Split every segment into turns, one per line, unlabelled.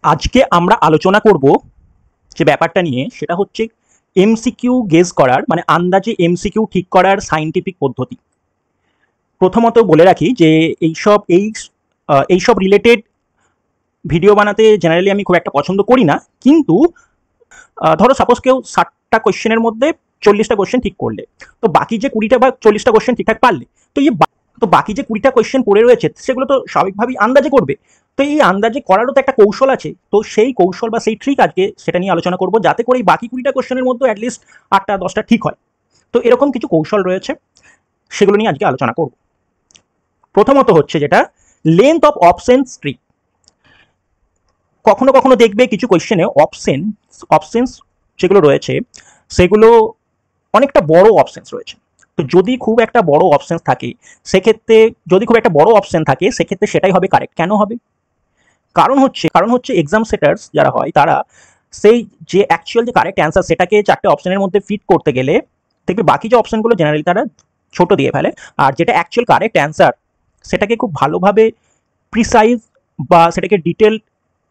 আজকে আমরা আলোচনা করব যে ব্যাপারটা নিয়ে, সেটা হচ্ছে এমসিকিউ গেস করার, মানে আন্দাজে এমসিকিউ ঠিক করার সায়েন্টিফিক পদ্ধতি। প্রথমত বলে রাখি যে এইসব রিলেটেড ভিডিও বানাতে জেনারেলি আমি খুব একটা পছন্দ করি না, কিন্তু ধরো সাপোজ কেউ 60টা কোয়েশ্চেনের মধ্যে 40টা কোয়েশ্চেন ঠিক করলে, তো বাকি যে 20টা বা 40টা কোয়েশ্চেন ঠিকঠাক পারলে, তো বাকি যে 20টা কোয়েশ্চেন পড়ে রয়েছে সেগুলো তো স্বাভাবিকভাবেই আন্দাজে করবে। তো এই আন্দাজে করারও তো একটা কৌশল আছে, তো সেই কৌশল বা সেই ট্রিক আজকে সেটা নিয়ে আলোচনা করব, যাতে করে এই বাকি 20টা কোয়েশ্চেনের মধ্যে অ্যাটলিস্ট 8টা 10টা ঠিক হয়। তো এরকম কিছু কৌশল রয়েছে, সেগুলো নিয়ে আজকে আলোচনা করব। প্রথমত হচ্ছে যেটা লেন্থ অফ অপশনস ট্রিক। কখনো কখনো দেখবে কিছু কোয়েশ্চেনে অপশনস যেগুলো রয়েছে সেগুলো অনেকটা বড় অপশনস রয়েছে। তো যদি খুব একটা বড় অপশন থাকে সেক্ষেত্রে সেটাই হবে কারেক্ট। কেন হবে? কারণ হচ্ছে এক্সাম সেটার্স যারা হয় তারা সেই যে অ্যাকচুয়াল যে কারেক্ট অ্যান্সার সেটাকে 4টে অপশনের মধ্যে ফিট করতে গেলে দেখবে বাকি যে অপশনগুলো জেনারেলি তারা ছোট দিয়ে ফেলে, আর যেটা অ্যাকচুয়াল কারেক্ট অ্যান্সার সেটাকে খুব ভালোভাবে প্রিসাইজ বা সেটাকে ডিটেল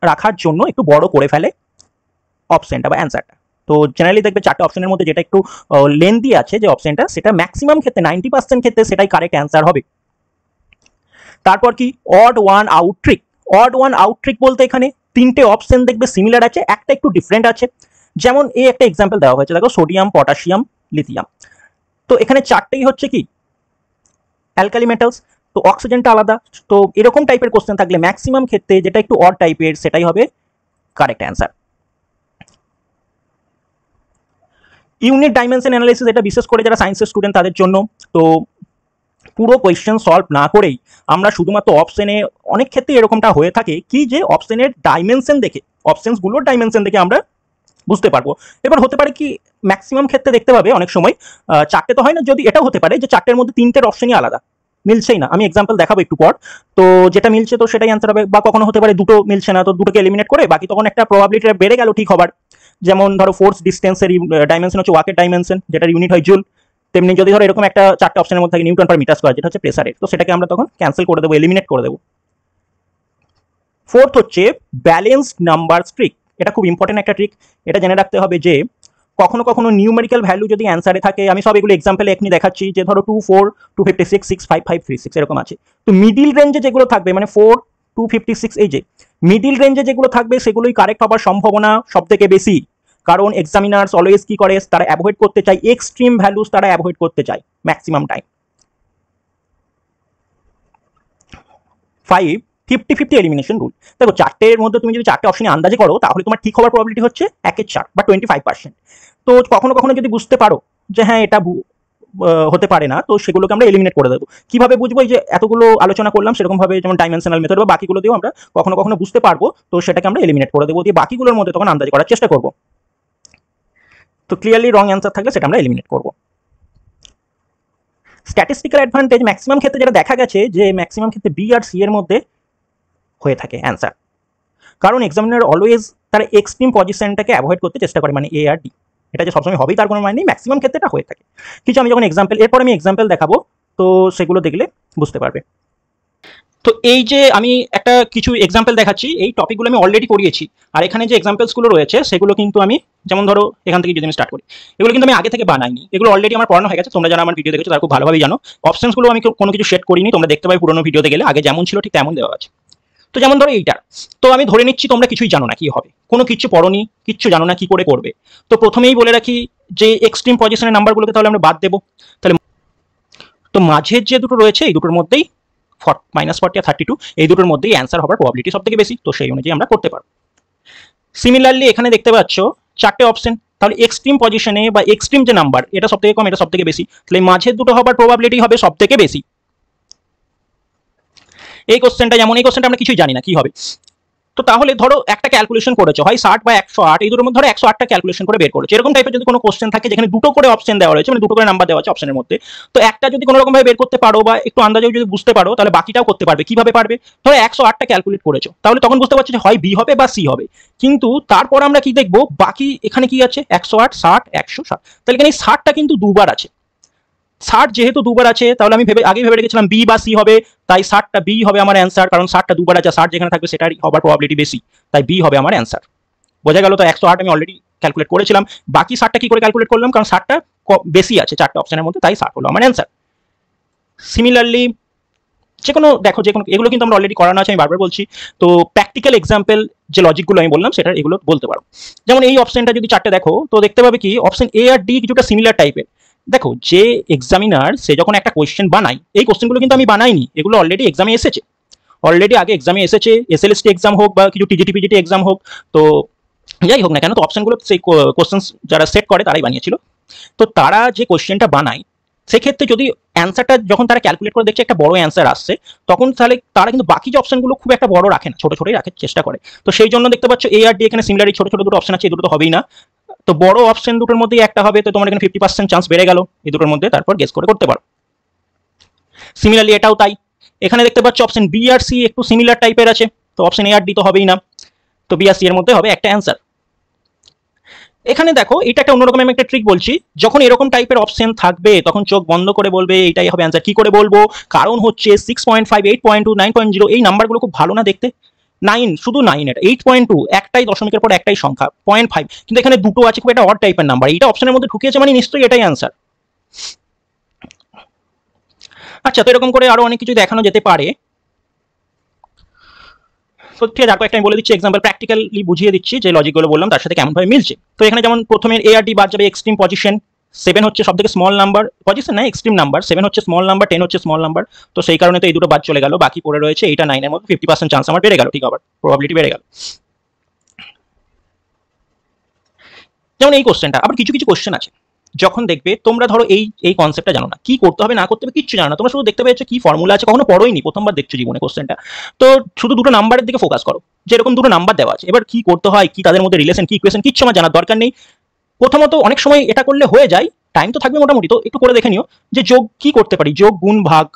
রাখার জন্য একটু বড় করে ফেলে অপশনটা বা অ্যান্সারটা। তো জেনারেলি দেখবে 4টে অপশনের মধ্যে যেটা একটু লেন্থি আছে যে অপশনটা, সেটা ম্যাক্সিমাম ক্ষেত্রে 90% ক্ষেত্রে সেটাই কারেক্ট অ্যান্সার হবে। তারপর কি অড ওয়ান আউট ট্রিক বলতে এখানে 3টে অপশন দেখবে সিমিলার আছে, একটা একটু ডিফারেন্ট আছে। যেমন এই একটা এক্সাম্পল দেওয়া হয়েছে, দেখো সোডিয়াম, পটাশিয়াম, লিথিয়াম। তো এখানে 4টেই হচ্ছে কি অ্যালকালি মেটালস, তো অক্সিজেনটা আলাদা। তো এরকম টাইপের কোশ্চেন থাকলে ম্যাক্সিমাম ক্ষেত্রে যেটা একটু অড টাইপের সেটাই হবে correct answer. Unit dimension analysis, এটা বিশেষ করে যারা সায়েন্সের স্টুডেন্ট তাদের জন্য। তো পুরো কোয়েশ্চেন সলভ না করেই আমরা শুধুমাত্র অপশনে, অনেক ক্ষেত্রে এরকমটা হয়ে থাকে কি যে অপশনের ডাইমেনশন দেখে, অপশনসগুলোর ডাইমেনশন দেখে আমরা বুঝতে পারবো। এবার হতে পারে কি ম্যাক্সিমাম ক্ষেত্রে দেখতে পাবে অনেক সময় 4টে তো হয় না, যদি এটাও হতে পারে যে 4টের মধ্যে 3টের অপশনই আলাদা, মিলছেই না। আমি এক্সাম্পল দেখাবো একটু পর। তো যেটা মিলছে তো সেটাই অ্যান্সার হবে, বা কখনো হতে পারে দুটো মিলছে না, তো দুটোকে এলিমিনেট করে বাকি তখন একটা প্রবাবিলিটি বেড়ে গেল ঠিক হবার। যেমন ধরো ফোর্স ডিস্টেন্সের ডাইমেনশন হচ্ছে ওয়াকের ডাইমেনশন, যেটার ইউনিট হয় জুল। তেমনি যদি ধরো এরকম একটা 4টে অপশনের মধ্যে থাকে নিউটন পার মিটার স্কয়ার, যেটা হচ্ছে প্রেসারের, তো সেটাকে আমরা তখন ক্যান্সেল করে দেবো, এলিমিনেট করে দেবো। ফোর্থ হচ্ছে ব্যালেন্সড নাম্বার ট্রিক। এটা খুব ইম্পর্টেন্ট একটা ট্রিক। এটা জেনে রাখতে হবে যে কখনো কখনো নিউমেরিক্যাল ভ্যালু যদি অ্যান্সারে থাকে, আমি সব এগুলো এক্সাম্পলে এখনি দেখাচ্ছি, যে ধরো 2, 4, 256, 6, 5, 5, 3, 6 এরকম আছে। তো মিডিল রেঞ্জে যেগুলো থাকবে, মানে 4, 256, এই যে মিডিল রেঞ্জে যেগুলো থাকবে সেগুলোই কারেক্ট হওয়ার সম্ভাবনা সব থেকে বেশি। কারণ এক্সামিনার্স অলওয়েজ কি করে, তারা অ্যাভয়েড করতে চায় এক্সট্রিম ভ্যালুস, তারা অ্যাভয়েড করতে চায় ম্যাক্সিমাম টাইম। 5, 50-50 elimination rule. দেখো 4টের মধ্যে তুমি যদি 4টে অপশনে আন্দাজে করো, তাহলে তোমার ঠিক হওয়ার প্রবাবিলিটি হচ্ছে 1/4 বা 25%। তো কখনো কখনো যদি বুঝতে পারো যে হ্যাঁ এটা হতে পারে না, তো সেগুলোকে আমরা এলিমিনেট করে দেবো। কিভাবে বুঝবো? এই যে এতগুলো আলোচনা করলাম সেরকম ভাবে, যেমন ডাইমেনশনাল মেথড বা বাকিগুলো দিয়েও আমরা কখনো কখনো বুঝতে পারবো, তো সেটাকে আমরা এলিমিনেট করে দেবো, দিয়ে বাকিগুলোর মধ্যে তখন আন্দাজ করার চেষ্টা করবো। তো ক্লিয়ারলি রং অ্যান্সার থাকলে সেটা আমরা এলিমিনেট করবো। স্ট্যাটিস্টিক্যাল অ্যাডভান্টেজ ম্যাক্সিমাম ক্ষেত্রে যেটা দেখা গেছে যে ম্যাক্সিমাম ক্ষেত্রে বি আর সি এর মধ্যে হয়ে থাকে অ্যান্সার। কারণ এক্সামিনার অলওয়েজ তার এক্সট্রিম পজিশনটাকে অ্যাভয়েড করতে চেষ্টা করে, মানে এ আর ডি। এটা যে সবসময় হবেই তার কোনো মানে নেই, ম্যাক্সিমাম ক্ষেত্রে এটা হয়ে থাকে। কিছু আমি যখন এরপর আমি এক্সাম্পল দেখাবো, তো সেগুলো দেখলে বুঝতে পারবে। তো এই যে আমি একটা কিছু এক্সাম্পল দেখাচ্ছি, এই টপিকগুলো আমি অলরেডি করিয়েছি। আর এখানে যে এক্সাম্পলসগুলো রয়েছে সেগুলো কিন্তু আমি, যেমন ধরো এখান থেকে যদি আমি স্টার্ট করি, এগুলো কিন্তু আমি আগে থেকে বানাইনি, এগুলো অলরেডি আমার পড়ানো হয়ে গেছে। তোমরা যারা আমার ভিডিও দেখেছো তারা খুব ভালোভাবেই জানো। অপশনসগুলো আমি কোনো কিছু সেট করিনি, তোমরা দেখতে পাবে পুরোনো ভিডিওতে গেলে আগে যেমন ছিল ঠিক তেমন দেওয়া আছে। তো যেমন ধরো এইটা, তো আমি ধরে নিচ্ছি তোমরা কিছুই জানো না কি হবে, কোনো কিছু পড়োনি, কিচ্ছু জানো না কি করে করবে। তো প্রথমেই বলে রাখি যে এক্সট্রিম পজিশনের নাম্বারগুলোকে তাহলে আমরা বাদ দেবো। তাহলে তো মাঝের যে দুটো রয়েছে এই দুটোর মধ্যেই -40 আর 32, এই দুটোর মধ্যেই অ্যান্সার হওয়ার প্রবাবিলিটি সব থেকে বেশি, তো সেই অনুযায়ী আমরা করতে পারবো। সিমিলারলি এখানে দেখতে পাচ্ছ 4টে অপশন, তাহলে এক্সট্রিম পজিশনে বা এক্সট্রিম যে নাম্বার এটা সব থেকে কম, এটা সব থেকে বেশি, তাহলে মাঝের দুটো হবার প্রবাবিলিটি হবে সব থেকে বেশি। এই কোশ্চেনটা আমরা কিছুই জানি না কি হবে। তো তাহলে ধরো একটা ক্যালকুলেশন করেছো, হয় 60 বা 108, এই দুটোর মধ্যে ধরো 108টা ক্যালকুলেশন করে বের করেছো। এরকম টাইপের যদি কোনো কোশ্চেন থাকে যেখানে দুটো করে অপশন দেওয়া রয়েছে, মানে দুটো করে নাম্বার দেওয়া আছে অপশনের মধ্যে, তো একটা যদি কোনো রকম ভাবে বের করতে পারো বা একটু আন্দাজেও যদি বুঝতে পারো, তাহলে বাকিটাও করতে পারবে। কিভাবে পারবে? ধরো 108টা ক্যালকুলেট করেছো, তাহলে তখন বুঝতে পারছো যে হয় বি হবে বা সি হবে। কিন্তু তারপর আমরা কি দেখবো, বাকি এখানে কি আছে, 108, 60, 160, তাহলে এখানে 60টা কিন্তু দুবার আছে। ষাট যেহেতু দুবার আছে তাহলে আমি আগে ভেবে রেখেছিলাম বি বা সি হবে, তাই 60টা বি হবে আমার অ্যান্সার, কারণ 60টা দুবার আছে, 60 যেখানে থাকবে সেটারই হবার প্রবাবিলিটি বেশি, তাই বি হবে আমার অ্যান্সার। বোঝা গেল? তো 108 আমি অলরেডি ক্যালকুলেট করেছিলাম, বাকি 60টা কি করে ক্যালকুলেট করলাম, কারণ 60টা বেশি আছে 4টে অপশনের মধ্যে, তাই 60 হলো আমার অ্যান্সার। সিমিলারলি যে কোনো দেখো, যে কোনো এগুলো কিন্তু আমরা অলরেডি করানো আছে, আমি বারবার বলছি। তো প্র্যাকটিক্যাল এক্সাম্পল যে লজিকগুলো আমি বললাম সেটা এগুলো বলতে পারো। যেমন এই অপশনটা যদি 4টে দেখো তো দেখতে পাবে কি অপশন এ আর ডি কিছুটা সিমিলার টাইপের। দেখো যে এক্সামিনার সে যখন একটা কোয়েশ্চেন বানায়, এই কোয়েশ্চেনগুলো কিন্তু আমি বানাইনি, এগুলো অলরেডি এক্সামে এসেছে, অলরেডি আগে এক্সামে এসেছে, এসএলএসটি এক্সাম হোক বা কিছু টিজিটি পিজিটি এক্সাম হোক, তো যাই হোক না কেন, তো অপশনগুলো সেই কোয়েশ্চেন যারা সেট করে তারাই বানিয়েছিল। তো তারা যে কোয়েশ্চেনটা বানায় সেক্ষেত্রে যদি অ্যান্সারটা যখন তারা ক্যালকুলেট করে দেখছে একটা বড় অ্যান্সার আসছে, তখন তাহলে তারা কিন্তু বাকি যে অপশনগুলো খুব একটা বড় রাখে না, ছোট ছোটই রাখার চেষ্টা করে। তো সেই জন্য দেখতে পাচ্ছ এ আর ডি এখানে সিমিলারই ছোট ছোট দুটো অপশন আছে, এই দুটো তো হবেই না, তো বড় অপশন দুটোর মধ্যে একটা হবে, তো তোমার এখানে 50% চান্স বেড়ে গেল এই দুটোর মধ্যে, তারপর গেস করে করতে পারো। সিমিলারলি এটাও তাই, এখানে দেখতে পাচ্ছ অপশন বি আর সি একটু সিমিলার টাইপের আছে, তো অপশন এ আর ডি তো হবেই না, তো বি আর সি এর মধ্যে হবে একটা অ্যান্সার। এখানে দেখো এটা একটা অন্যরকম আমি একটা ট্রিক বলছি, যখন এরকম টাইপের অপশন থাকবে তখন চোখ বন্ধ করে বলবে এইটাই হবে অ্যান্সার। কি করে বলবো? কারণ হচ্ছে 6.5, 8.2, 9.0 এই নাম্বারগুলো খুব ভালো না দেখতে, 9 শুধু 9, এটা 8.2 একটাই দশমিকের পর একটাই সংখ্যা, 0.5 কিন্তু এখানে দুটো আছে, খুব একটা অড টাইপের নাম্বার, এইটা অপশনের মধ্যে ঢুকিয়েছে মানে নিশ্চয়ই এটাই অ্যান্সার। আচ্ছা, তো এরকম করে আরো অনেক কিছু দেখানো যেতে পারে। তো ঠিক আছে, আর কয়েকটা আমি বলে দিচ্ছি এক্সাম্পল, প্র্যাকটিক্যালি বুঝিয়ে দিচ্ছি যে লজিকগুলো বললাম তার সাথে কেমনভাবে মিলছে। তো এখানে যেমন প্রথমে এ আর ডি বাদ যাবে, এক্সট্রিম পজিশন, 7 হচ্ছে সব থেকে স্মল নাম্বার, পজিশন না এক্সট্রিম নাম্বার, 7 হচ্ছে স্মল নাম্বার, 10 হচ্ছে স্মল নাম্বার, তো সেই কারণে তো এই দুটো বাদ চলে গেল, বাকি পড়ে রয়েছে এইটা 9 এর মধ্যে 50% চান্স আমার বেড়ে গেল, ঠিক আবার প্রবাবিলিটি বেড়ে গেল। যেমন এই কোশ্চেনটা, আবার কিছু কিছু কোশ্চেন আছে যখন দেখবে তোমরা ধরো এই কনসেপ্টটা জানো না, কি করতে হবে না করতে হবে কিচ্ছু জানো না, তোমরা শুধু দেখতে পেয়েছো কি ফর্মুলা আছে, কখনো পড়োইনি, প্রথমবার দেখছো জীবনে কোশ্চেনটা, তো শুধু দুটো নাম্বারের দিকে ফোকাস করো, যেরকম দুটো নাম্বার দেওয়া আছে, এবার কি করতে হয়, কি তাদের মধ্যে রিলেশন, কি ইকুয়েশন, কিচ্ছু আমার জানার দরকার নেই। প্রথমত অনেক সময় এটা করলে হয়ে যায়, টাইম তো থাকবে মোটামুটি, তো একটু করে দেখে নিও যে যোগ কি করতে পারি, যোগ গুণ ভাগ,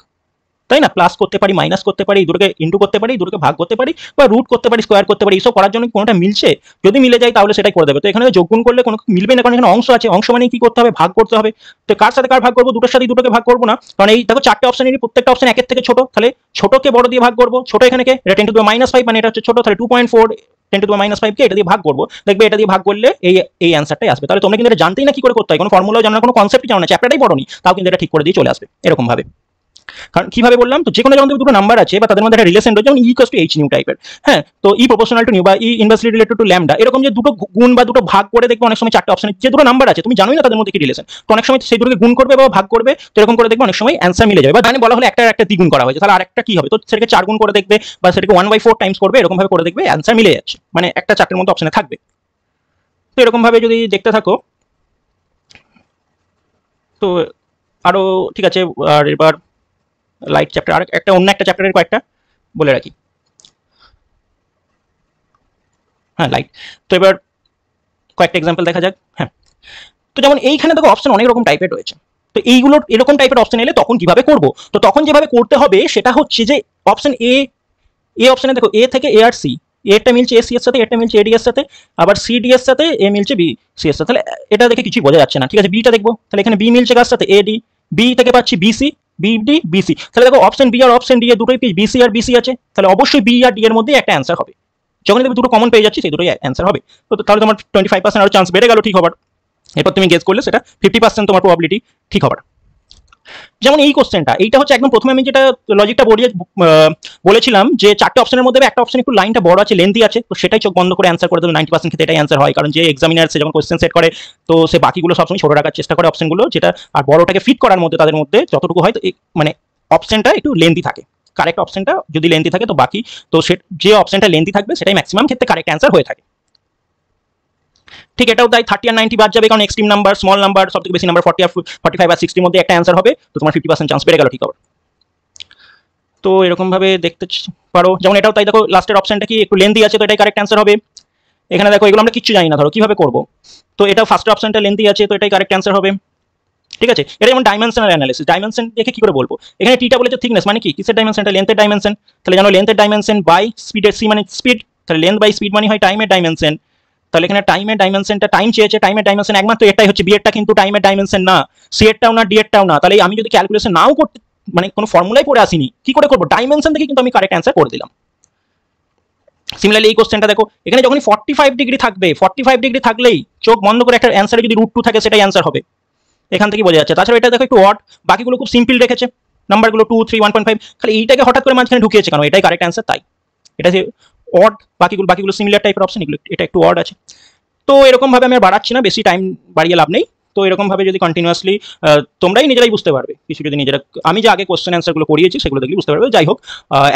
তাই না, প্লাস করতে পারি, মাইনাস করতে পারি, এই দুটোকে ইন্টু করতে পারি, দুটোকে ভাগ করতে পারি, বা রুট করতে পারি, স্কোয়ার করতে পারি, এইসব করার জন্য কোনোটা মিলছে, যদি মিলে যায় তাহলে সেটাই করে দেবে। তো এখানে যোগ গুণ করলে কোনো মিলবে না, কারণ এখানে অংশ আছে, অংশ মানে কি করতে হবে, ভাগ করতে হবে। তো কার সাথে কার ভাগ করবো, দুটোর সাথে দুটোকে ভাগ করবো না, কারণ এই দেখো 4টে অপশনের প্রত্যেকটা অপশন একের থেকে ছোট, তাহলে ছোটকে বড় দিয়ে ভাগ করবো, ছোট এখানে কে, এটা 10⁻⁵ মানে এটা হচ্ছে ছোট, তাহলে 2.4 10⁻⁵ কে এটা দিয়ে ভাগ করবো, দেখবে এটা দিয়ে ভাগ করলে এই অ্যান্সারটাই আসবে। তাহলে তোমরা কিন্তু এটা জানতেই না কি করে করতে হয়, কোনো ফর্মুলাও জানো না, কোনো কনসেপ্টই জানো না, চ্যাপ্টারটাই পড়োনি, তাও কিন্তু এটা ঠিক করে দিয়ে চলে আসবে এরকম ভাবে। কারণ কিভাবে বললাম, তো যে কোনো যখন দুটো নাম্বার আছে বা তাদের মধ্যে একটা রিলেশন রয়েছে, যেমন ই ইকুয়ালস টু এইচ নিউ টাইপের, হ্যাঁ, তো ই প্রপোর্শনাল টু নিউ বা ই ইনভার্সলি রিলেটেড টু ল্যামডা, এরকম যে দুটো গুণ বা দুটো ভাগ করে দেখবে অনেক সময় 4টে অপশনে যে দুটো নাম্বার আছে তুমি জানোই না তাদের মধ্যে কি রিলেশন, তো অনেক সময় সেই দুটোকে গুণ করবে বা ভাগ করবে, তো এরকম করে দেখবে অনেক সময় অ্যান্সার মিলে যাবে, বা জানি বলা হলে একটা দ্বিগুণ করা হয়েছে, তাহলে আরেকটা কি হবে, তো সেটাকে 4 গুণ করে দেখবে বা সেটাকে 1/4 টাইমস করবে, এরকম ভাবে করে দেখবে অ্যান্সার মিলে যাচ্ছে, মানে একটা 4টের মধ্যে অপশনে থাকবে। তো এরকম ভাবে যদি দেখতে থাকো, তো আরো ঠিক আছে। আর এবার লাইট চ্যাপ্টার, আর একটা অন্য একটা চ্যাপ্টারের কয়েকটা বলে রাখি, হ্যাঁ লাইট। তো এবার কয়েকটা এক্সাম্পল দেখা যাক। হ্যাঁ, তো যেমন এইখানে দেখো অপশন অনেক রকম টাইপের রয়েছে, তো এইগুলোর এরকম টাইপের অপশন এলে তখন কিভাবে করব, তো তখন যেভাবে করতে হবে সেটা হচ্ছে যে অপশন এ অপশনে দেখো এ থেকে এ আর সি, এরটা মিলছে এ সি এর সাথে, এরটা মিলছে এডি এর সাথে, আবার সি ডি এর সাথে, এ মিলছে বি সি এর সাথে, তাহলে এটা দেখে কিছুই বোঝা যাচ্ছে না, ঠিক আছে। বিটা দেখবো, তাহলে এখানে বি মিলছে কার সাথে, এডি, বি থেকে পাচ্ছি বিসি, বিডি বিসি, তাহলে দেখো অপশন বি আর অপশন ডি এর দুটোই বিসি আর বিসি আছে, তাহলে অবশ্যই বি আর ডি এর মধ্যে একটা অ্যান্সার হবে, যখন দেখবে দুটো কমন পেয়ে যাচ্ছি সেই দুটোই অ্যান্সার হবে, তো তাহলে তোমার 25% আরো চান্স বেড়ে গেল ঠিক হবার, এরপর তুমি গেস করলে সেটা 50% তোমার প্রবাবিলিটি ঠিক হবার। যেমন এই কোশ্চেনটা, এইটা হচ্ছে একদম প্রথমে আমি যেটা লজিকটা বলেছিলাম যে 4টে অপশনের মধ্যে একটা অপশন একটু লাইনটা বড় আছে, লেন্থি আছে, তো সেটাই চোখ বন্ধ করে অ্যান্সার করে দেবে, 90% ক্ষেত্রে এটাই অ্যান্সার হয়, কারণ যে এক্সামিনার সে যখন কোশ্চেন সেট করে তো সে বাকিগুলো সবসময় ছোট রাখার চেষ্টা করে অপশনগুলো, যেটা আর বড়টাকে ফিট করার মধ্যে তাদের মধ্যে যতটুকু হয়, তো মানে অপশনটা একটু লেন্থি থাকে, কারেক্ট অপশনটা যদি লেন্থি থাকে তো বাকি, তো যে অপশনটা লেন্থি থাকবে সেটাই ম্যাক্সিমাম ক্ষেত্রে কারেক্ট অ্যান্সার হয়ে থাকে। ঠিক এটাও তাই, 30 আর 90 বাদ যাবে, কারণ এক্সট্রিম নাম্বার, স্মল নাম্বার, সব থেকে বেশি নাম্বার 40 আর 45 আর 60 মধ্যে একটা অ্যান্সার হবে, তো তোমার 50% চান্স বেড়ে গেল ঠিক হবে। তো এরকম ভাবে দেখতে পারো, যেমন এটাও তাই, দেখো লাস্টের অপশনটা কি একটু লেন্থি আছে, তো এটাই কারেক্ট অ্যান্সার হবে। এখানে দেখো এগুলো আমরা কিচ্ছু জানি না, ধরো কিভাবে করবো, তো এটা ফার্স্ট অপশনটা লেন্থি আছে, তো এটাই কারেক্ট অ্যান্সার হবে, ঠিক আছে। এটা যেমন ডাইমেনশনাল অ্যানালিসিস, ডাইমেনশন দেখে কি করে বলবো, এখানে টিটা বলেছে থিকনেস, মানে কি কিসের ডাইমেনশন, এটা লেন্থের ডাইমেনশন, তাহলে জানো লেন্থের ডাইমেনশন বাই স্পিডের, সি মানে স্পিড, তাহলে লেন্থ বাই স্পিড মানে হয় টাইমের ডাইমেনশন, তাহলে এখানে টাইমের ডাইমেনশনটা টাইম চেয়েছে, টাইমের ডাইমেনশন একমাত্র এটাই হচ্ছে, বি এরটা কিন্তু টাইমের ডাইমেনশন না, সি এরটাও না, ডি এরটাও না। তাহলে আমি যদি ক্যালকুলেশন নাও করতে মানে কোনো ফর্মুলাই পড়ে আসিনি, কি করে করবো? ডাইমেনশন থেকে কিন্তু আমি কারেক্ট অ্যান্সার করে দিলাম। সিমিলারলি এই কোশ্চেনটা দেখো, এখানে যখনই 45 ডিগ্রি থাকবে, 45 ডিগ্রি থাকলেই চোখ বন্ধ করে একটা অ্যান্সারে যদি √2 থাকে সেটাই অ্যান্সার হবে, এখান থেকে বোঝা যাচ্ছে। তাছাড়া এটা দেখো একটু অড, বাকিগুলো খুব সিম্পল রেখেছে, নাম্বারগুলো 2, 3, 1.5, খালি এইটাকে হঠাৎ করে মাঝখানে ঢুকিয়েছে কেন? এটাই কারেক্ট অ্যান্সার, তাই এটা যে অড, বাকিগুলো সিমিলার টাইপের অপশন, এগুলো এটা একটু অড আছে। তো এরকম ভাবে আমি আর বাড়াচ্ছি না, বেশি টাইম বাড়িয়ে লাভ নেই। তো এরকম ভাবে যদি কন্টিনিউয়াসলি তোমরাই নিজেরাই বুঝতে পারবে, কিছু যদি নিজেরা, আমি যে আগে কোশ্চেন অ্যান্সারগুলো করিয়েছি সেগুলো দেখলে বুঝতে পারবে। যাই হোক,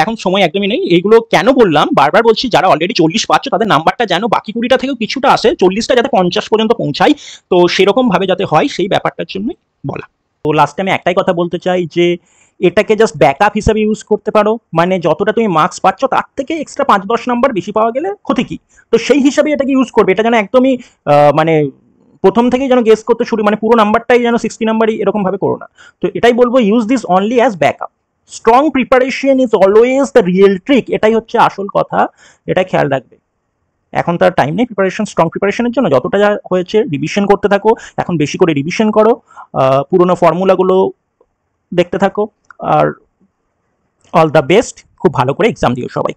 এখন সময় একদমই নেই। এইগুলো কেন বললাম, বারবার বলছি, যারা অলরেডি 40 পাচ্ছ তাদের নাম্বারটা যেন বাকি 20টা থেকেও কিছুটা আসে, 40টা যাতে 50 পর্যন্ত পৌঁছায়, তো সেরকম ভাবে যাতে হয় সেই ব্যাপারটার জন্যই বলা। তো লাস্টে আমি একটাই কথা বলতে চাই যে এটাকে জাস্ট ব্যাকআপ হিসেবে ইউজ করতে পারো, মানে যতটা তুমি মার্কস পাচ্ছ তার থেকে এক্সট্রা 5-10 নাম্বার বেশি পাওয়া গেলে ক্ষতি কি, তো সেই হিসাবে এটাকে ইউজ করবে। এটা যেন একদমই মানে প্রথম থেকেই যেন গেস করতে শুরু, মানে পুরো নাম্বারটাই যেন 60 নাম্বারই এরকম ভাবে করো না। তো এটাই বলবো, use this only as backup. Strong preparation is always the real trick, এটাই হচ্ছে আসল কথা, এটা খেয়াল রাখবে। এখন তার টাইম নেই প্রিপারেশন, স্ট্রং প্রিপারেশনের জন্য যতটা যা হয়েছে রিভিশন করতে থাকো, এখন বেশি করে রিভিশন করো, পুরোনো ফর্মুলাগুলো দেখতে থাকো, আর অল দ্য বেস্ট, খুব ভালো করে এক্সাম দিও সবাই।